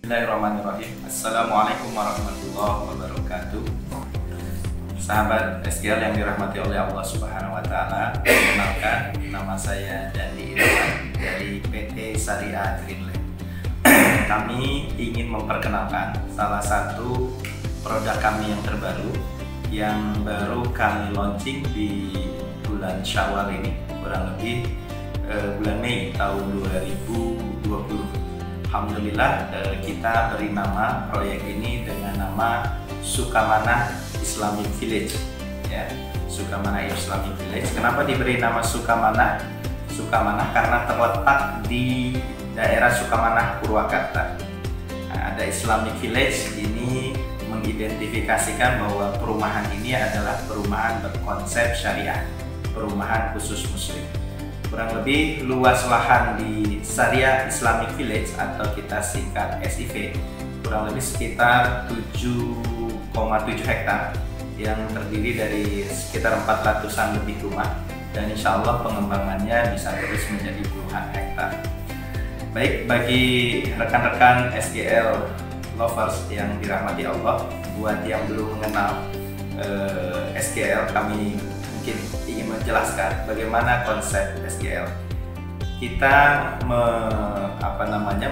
Bismillahirrahmanirrahim. Assalamualaikum warahmatullahi wabarakatuh. Sahabat SGL yang dirahmati oleh Allah Subhanahu wa Ta'ala, perkenalkan, nama saya Dandi Irwan dari PT Syariah Greenland. Kami ingin memperkenalkan salah satu produk kami yang terbaru yang baru kami launching di bulan Syawal ini, kurang lebih bulan Mei tahun 2020. Alhamdulillah kita beri nama proyek ini dengan nama Sukamanah Islamic Village, ya, Sukamanah Islamic Village. Kenapa diberi nama Sukamanah? Sukamanah karena terletak di daerah Sukamanah, Purwakarta. Nah, ada Islamic Village ini mengidentifikasikan bahwa perumahan ini adalah perumahan berkonsep syariah, perumahan khusus muslim. Kurang lebih luas lahan di Syariah Islamic Village atau kita singkat SIV kurang lebih sekitar 7,7 hektar yang terdiri dari sekitar 400-an lebih rumah, dan insya Allah pengembangannya bisa terus menjadi puluhan hektar. Baik, bagi rekan-rekan SGL lovers yang dirahmati Allah, buat yang belum mengenal SGL, kami mungkin ingin menjelaskan bagaimana konsep SGL. Kita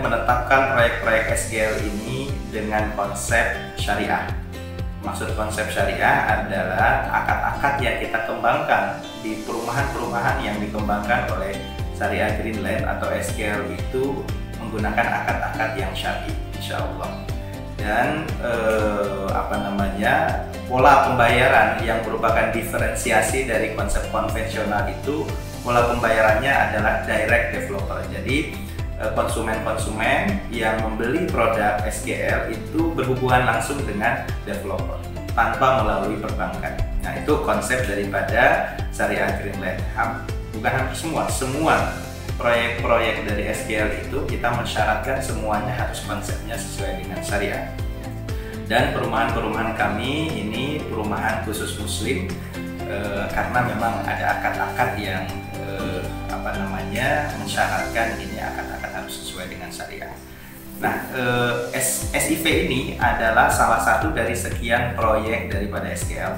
menetapkan proyek-proyek SGL ini dengan konsep syariah. Maksud konsep syariah adalah akad-akad yang kita kembangkan di perumahan-perumahan yang dikembangkan oleh Syariah Greenland atau SGL itu menggunakan akad-akad yang syar'i, insya Allah. Dan pola pembayaran yang merupakan diferensiasi dari konsep konvensional itu, pola pembayarannya adalah direct developer. Jadi konsumen-konsumen yang membeli produk SGL itu berhubungan langsung dengan developer tanpa melalui perbankan. Nah, itu konsep daripada Syariah Greenland. Bukan hampir semua proyek-proyek dari SGL itu kita mensyaratkan semuanya harus konsepnya sesuai dengan syariah. Dan perumahan-perumahan kami ini perumahan khusus muslim karena memang ada akad-akad yang mensyaratkan ini akad-akad harus sesuai dengan syariah. Nah, SIV ini adalah salah satu dari sekian proyek daripada SGL.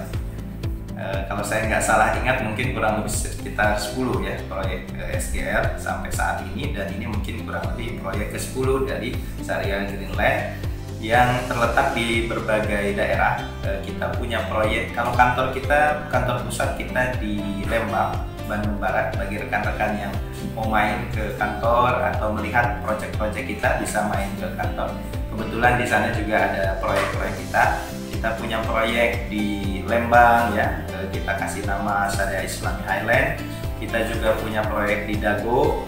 Kalau saya nggak salah ingat mungkin kurang lebih sekitar 10 ya proyek SGL sampai saat ini, dan ini mungkin kurang lebih proyek ke-10 dari Syariah Greenland yang terletak di berbagai daerah. Kita punya proyek, kalau kantor pusat kita di Lembang, Bandung Barat. Bagi rekan-rekan yang mau main ke kantor atau melihat proyek-proyek kita bisa main ke kantor. Kebetulan di sana juga ada proyek-proyek kita. Kita punya proyek di Lembang ya, kita kasih nama Syariah Islami Highland. Kita juga punya proyek di Dago.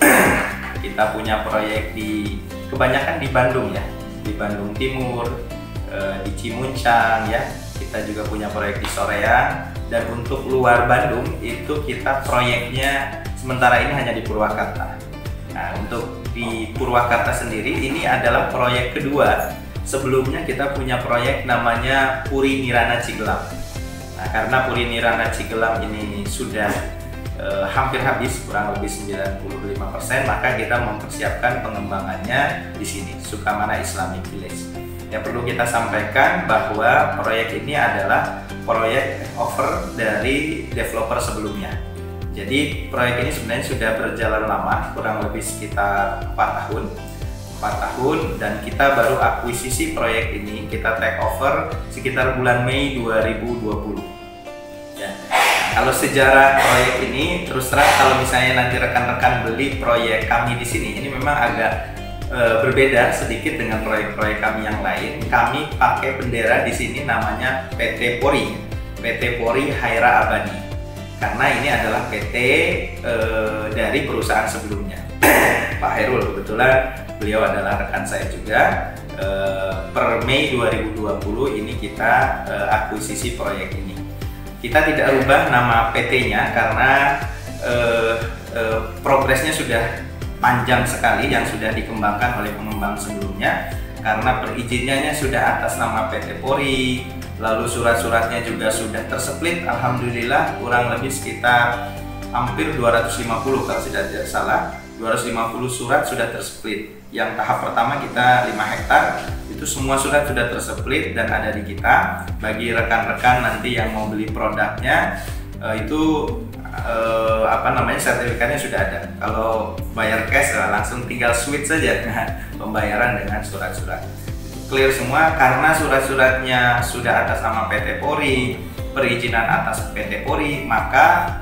Kita punya proyek kebanyakan di Bandung ya, di Bandung Timur, di Cimuncang ya. Kita juga punya proyek di Soreang, dan untuk luar Bandung itu kita proyeknya sementara ini hanya di Purwakarta. Nah, untuk di Purwakarta sendiri ini adalah proyek kedua. Sebelumnya kita punya proyek namanya Puri Nirana Cigelam. Nah, karena Puri Nirana Cigelam ini sudah hampir habis, kurang lebih 95%, maka kita mempersiapkan pengembangannya di sini, Sukamanah Islamic Village. Yang perlu kita sampaikan bahwa proyek ini adalah proyek offer dari developer sebelumnya. Jadi proyek ini sebenarnya sudah berjalan lama, kurang lebih sekitar 4 tahun, dan kita baru akuisisi proyek ini, kita take over sekitar bulan Mei 2020 ya. Kalau sejarah proyek ini, terus terang kalau misalnya nanti rekan-rekan beli proyek kami di sini, ini memang agak berbeda sedikit dengan proyek-proyek kami yang lain. Kami pakai bendera di sini namanya PT Pori Haira Abadi, karena ini adalah PT dari perusahaan sebelumnya. Pak Hairul, kebetulan beliau adalah rekan saya juga. Per Mei 2020 ini kita akuisisi proyek ini. Kita tidak rubah nama PT-nya karena progresnya sudah panjang sekali yang sudah dikembangkan oleh pengembang sebelumnya, karena perizinannya sudah atas nama PT Pori, lalu surat-suratnya juga sudah tersplit. Alhamdulillah kurang lebih sekitar hampir 250 kalau tidak salah, 250 surat sudah tersplit. Yang tahap pertama kita 5 hektar, Itu semua surat sudah tersplit dan ada di kita. Bagi rekan-rekan nanti yang mau beli produknya, itu sertifikatnya sudah ada. Kalau bayar cash langsung tinggal switch saja pembayaran dengan surat-surat. Clear semua karena surat-suratnya sudah atas nama PT Polri, perizinan atas PT Polri, maka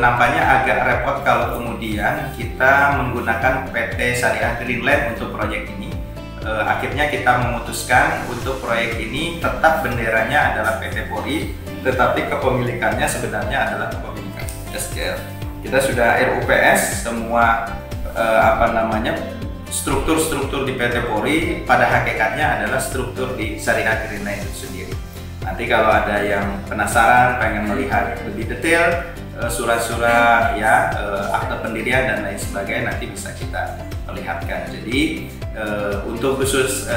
nampaknya agak repot kalau kemudian kita menggunakan PT Syariah Greenland untuk proyek ini. Akhirnya kita memutuskan untuk proyek ini tetap benderanya adalah PT Polri, tetapi kepemilikannya sebenarnya adalah kepemilikan SGL. Kita sudah RUPS semua struktur-struktur di PT Polri pada hakikatnya adalah struktur di Syariah Greenland itu sendiri. Nanti kalau ada yang penasaran pengen melihat lebih detail surat-surat akte pendirian dan lain sebagainya, nanti bisa kita perlihatkan. Jadi untuk khusus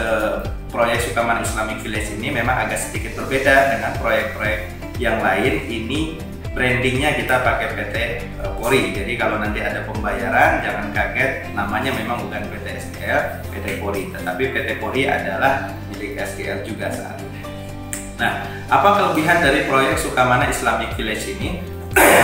proyek Sukamana Islamic Village ini memang agak sedikit berbeda dengan proyek-proyek yang lain. Ini brandingnya kita pakai PT Polri. Jadi kalau nanti ada pembayaran jangan kaget, namanya memang bukan PT SGL, PT Polri, tetapi PT Polri adalah milik SGL juga saat ini. Nah, apa kelebihan dari proyek Sukamana Islamic Village ini?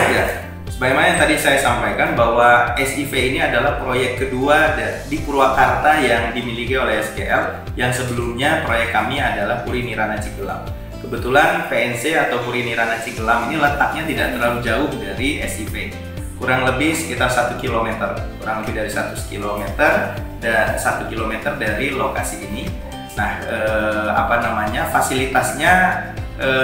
Ya, sebagaimana yang tadi saya sampaikan bahwa SIV ini adalah proyek kedua di Purwakarta yang dimiliki oleh SGL. Yang sebelumnya proyek kami adalah Puri Nirana Cigelam. Kebetulan PNC atau Puri Nirana Cigelam ini letaknya tidak terlalu jauh dari SIV, kurang lebih sekitar 1 km, kurang lebih dari 1 km dan 1 km dari lokasi ini. Nah, fasilitasnya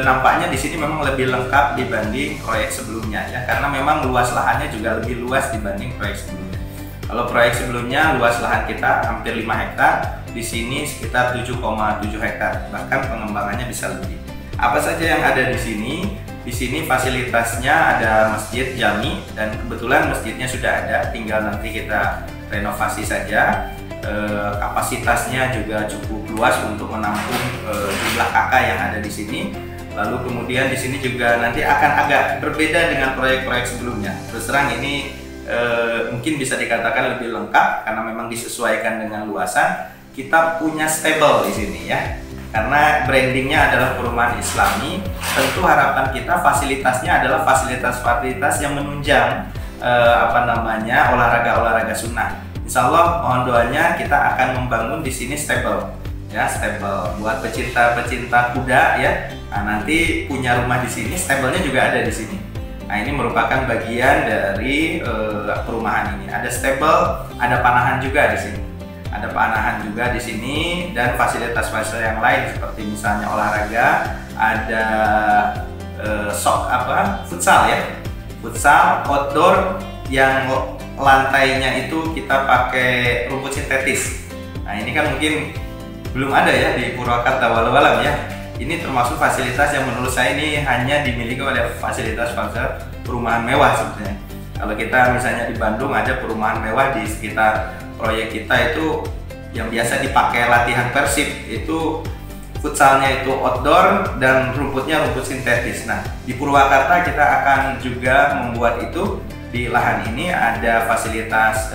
nampaknya di sini memang lebih lengkap dibanding proyek sebelumnya ya, karena memang luas lahannya juga lebih luas dibanding proyek sebelumnya. Kalau proyek sebelumnya luas lahan kita hampir 5 hektar, di sini sekitar 7,7 hektar, bahkan pengembangannya bisa lebih. Apa saja yang ada di sini? Di sini fasilitasnya ada masjid jami dan kebetulan masjidnya sudah ada, tinggal nanti kita renovasi saja. Kapasitasnya juga cukup luas untuk menampung jumlah kakak yang ada di sini. Lalu kemudian di sini juga nanti akan agak berbeda dengan proyek-proyek sebelumnya. Terus terang ini mungkin bisa dikatakan lebih lengkap karena memang disesuaikan dengan luasan. Kita punya stable di sini ya. Karena brandingnya adalah perumahan Islami, tentu harapan kita fasilitasnya adalah fasilitas-fasilitas yang menunjang olahraga-olahraga sunnah. Insya Allah mohon doanya kita akan membangun di sini stable ya, stable buat pecinta-pecinta kuda ya. Nah, nanti punya rumah di sini, stablenya juga ada di sini. Nah, ini merupakan bagian dari perumahan ini. Ada stable, ada panahan juga di sini. Ada panahan juga di sini dan fasilitas-fasilitas yang lain seperti misalnya olahraga, ada futsal ya. Futsal outdoor yang lantainya itu kita pakai rumput sintetis. Nah, ini kan mungkin belum ada ya di Purwakarta, walau alam ya. Ini termasuk fasilitas yang menurut saya ini hanya dimiliki oleh fasilitas-fasilitas perumahan mewah sebenarnya. Kalau kita misalnya di Bandung ada perumahan mewah di sekitar proyek kita itu yang biasa dipakai latihan Persib, itu futsalnya itu outdoor dan rumputnya rumput sintetis. Nah, di Purwakarta kita akan juga membuat itu. Di lahan ini ada fasilitas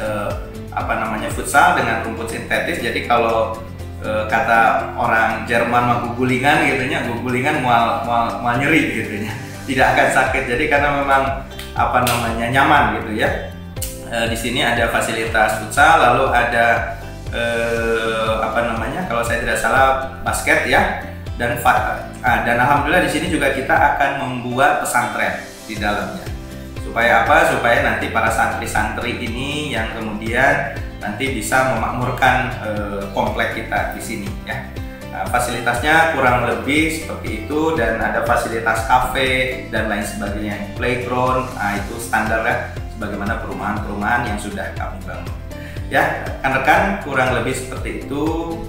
futsal dengan rumput sintetis. Jadi kalau kata orang Jerman mah gugulingan gitunya, gugulingan mual nyeri gitunya. Tidak akan sakit. Jadi karena memang nyaman gitu ya. Di sini ada fasilitas futsal, lalu ada kalau saya tidak salah basket ya. Dan alhamdulillah di sini juga kita akan membuat pesantren di dalamnya. Supaya apa? Supaya nanti para santri-santri ini yang kemudian nanti bisa memakmurkan komplek kita di sini ya. Nah, fasilitasnya kurang lebih seperti itu dan ada fasilitas kafe dan lain sebagainya, playground. Nah, itu standar ya, sebagaimana perumahan-perumahan yang sudah kami bangun. Ya, rekan-rekan, kurang lebih seperti itu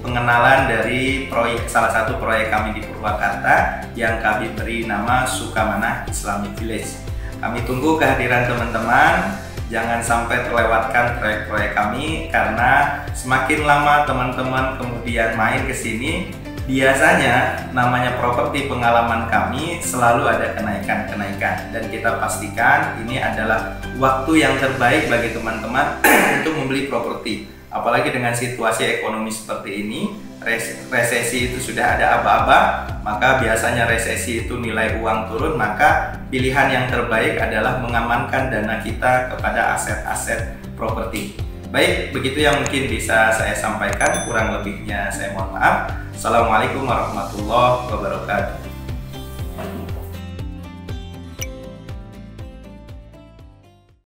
pengenalan dari salah satu proyek kami di Purwakarta yang kami beri nama Sukamana Islamic Village. Kami tunggu kehadiran teman-teman, jangan sampai terlewatkan proyek-proyek kami karena semakin lama teman-teman kemudian main ke sini, biasanya namanya properti pengalaman kami selalu ada kenaikan-kenaikan dan kita pastikan ini adalah waktu yang terbaik bagi teman-teman untuk membeli properti. apalagi dengan situasi ekonomi seperti ini, resesi itu sudah ada aba-aba, maka biasanya resesi itu nilai uang turun, maka pilihan yang terbaik adalah mengamankan dana kita kepada aset-aset properti. Baik, begitu yang mungkin bisa saya sampaikan, kurang lebihnya saya mohon maaf. Assalamualaikum warahmatullahi wabarakatuh.